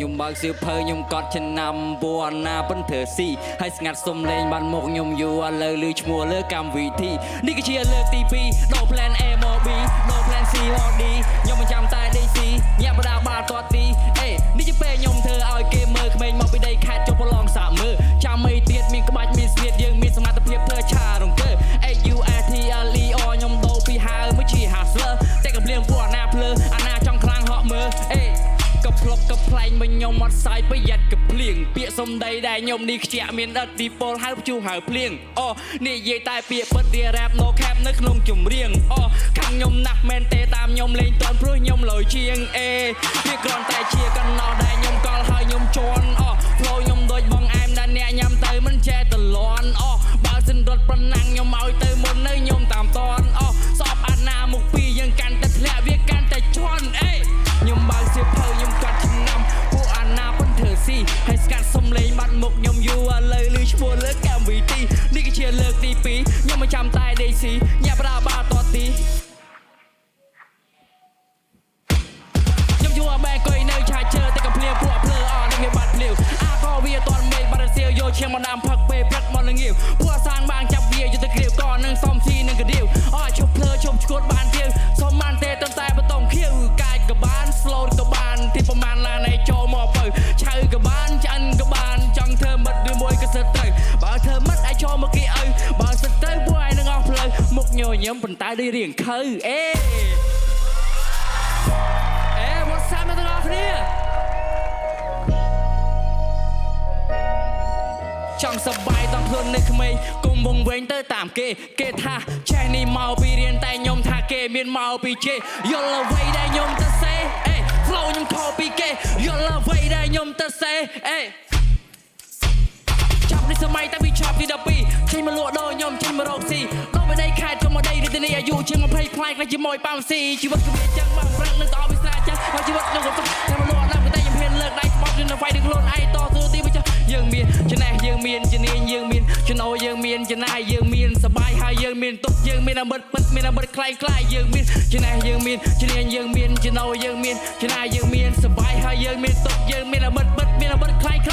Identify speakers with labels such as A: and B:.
A: ញំបើកសៀវភៅខ្ញុំកត់ចំណាំបួនណាប៉ុនធ្វើស៊ីហើយស្ងាត់សុំលេងបានមកខ្ញុំយូរឥឡូវឮឈ្មោះលើកម្មវិធីនេះគឺជាលើកទី2ដោ plan A មក B ដោ plan C មក D ខ្ញុំមិនចាំតែ DC ញាក់បដាបាល់ទាត់ទីនេះជាពេលខ្ញុំធ្វើឲ្យគេមើលក្មេងមកពីដីខេត្តចុះប្រឡងសាកមើលចាំអីទៀតមានក្បាច់មានស្នៀតយើងមានសមត្ថភាពធ្វើឆារង្គើ AURTLER ខ្ញុំដូរពីហៅមកជា hustler តែកំភ្លៀងពួកអាណាភ្លើអាណាចង់ខ្លាំងហក់មើលកផ្លុកកផ្លែងមកខ្ញុំអត់សាយប្រយ័ត្នកភ្លៀងពាក្យសំដីដែលខ្ញុំនេះខ្ជាក់មានឥទ្ធិពលហៅជួហៅភ្លៀងនិយាយតែពាក្យពិតរៀប rap no cap នៅក្នុងចម្រៀងខាងខ្ញុំណាស់មែនទេតាមខ្ញុំលេងតន់ព្រោះខ្ញុំលយជាងវាគ្រាន់តែជាកណ្ដោដែលខ្ញុំកលហើយខ្ញុំជន់flow ខ្ញុំដូចបងអែមដែលអ្នកញ៉ាំទៅមិនចេះតលន់បើសិនរត់ប្រណាំងខ្ញុំឲ្យទៅមុននៅខ្ញុំតាមតនសពអាណាមុខពីយើងកាន់តែធ្លាក់វាកាន់តែជន់ខ្ញុំបើកសៀវភៅខ្ញុំកាត់ចំណាំពួកអាណាប៉ុនធ្វើស៊ីហើយស្កាត់សំលេងបាត់មុខខ្ញុំយូរឥឡូវឮឈ្មោះលើកម្មវិធីនេះគឺជាលើកទី2ខ្ញុំមិនចាំតែ DC ញាក់ប្រាបាល់ទាត់ទីខ្ញុំយូរបែកកុយនៅឆាជើតែកំភ្លៀងពួកភ្លើនឹងវាបាត់ភ្លៀវក៏វាអត់មេឃបាត់សៀវយកឈាមមកដាំផឹកពេលព្រឹកមកល្ងាវពួកសាងបាងចាប់វាយកទៅគ្រាវក៏នឹងសំស៊ីនឹងកដៀវឈប់ភ្លើឈប់ឈួតបានទៀវសុំបានទេត្រឹមតែបតងខៀវកាយក៏បាន slow ក៏បានទីប្រមាណឡានឯចូលមកបើឆៅក៏បានឆ្អិនក៏បានចង់ធ្វើមិត្តឬមួយក៏សិតត្រូវបើធ្វើមិត្តឯចូលមកគេឪបើសិតត្រូវពួកឯនឹងអស់ផ្លូវមុខញញឹមប៉ុន្តែដូចរៀងខើwhat's up អ្នកទាំងអស់គ្នាចង់សប្បាយតង់ខ្លួននៅក្មេងគុំវងវែងទៅតាមគេថាចេះនេះមកពីរៀនតែខ្ញុំថាគេមានមកពីជេយល់អ្វីដែលខ្ញុំទៅសេflow ខ្ញុំខុសពីគេយល់អ្វីដែលខ្ញុំទៅសេចាប់នេះសម័យតែពីឆប់ទី12ចេញមកលក់ដូរខ្ញុំចេញមករកស៊ីដល់ពីដីខេត្តចុះមកដីរាជធានីអាយុជាង20ផ្លែខ្លះជាមួយប៉ាំស៊ីជីវិតគឺវាចឹងមកប្រឹងនឹងតបវិស្រាចាស់ហើយជីវិតខ្ញុំក៏តែមកលក់ដល់ពីតែខ្ញុំហ៊ានលើកដៃស្បត់នឹងវាយនឹងខ្លួនឯងតស៊ូទីមកចាស់យើងមានចំណេះយើងមានជំនាញយើងមានចំណូលយើងមានចំណាយយើងមានសបាយហើយយើងមានទុកយើងមានអមិតពិតមានអមិតខ្លាយយើងមានចំណេះយើងមានជំនាញយើងមានចំណូលយើងមានចំណាយយើងមានសបាយហើយយើងមានទុកយើងមានអមិតពិតមានអមិតខ្លាយ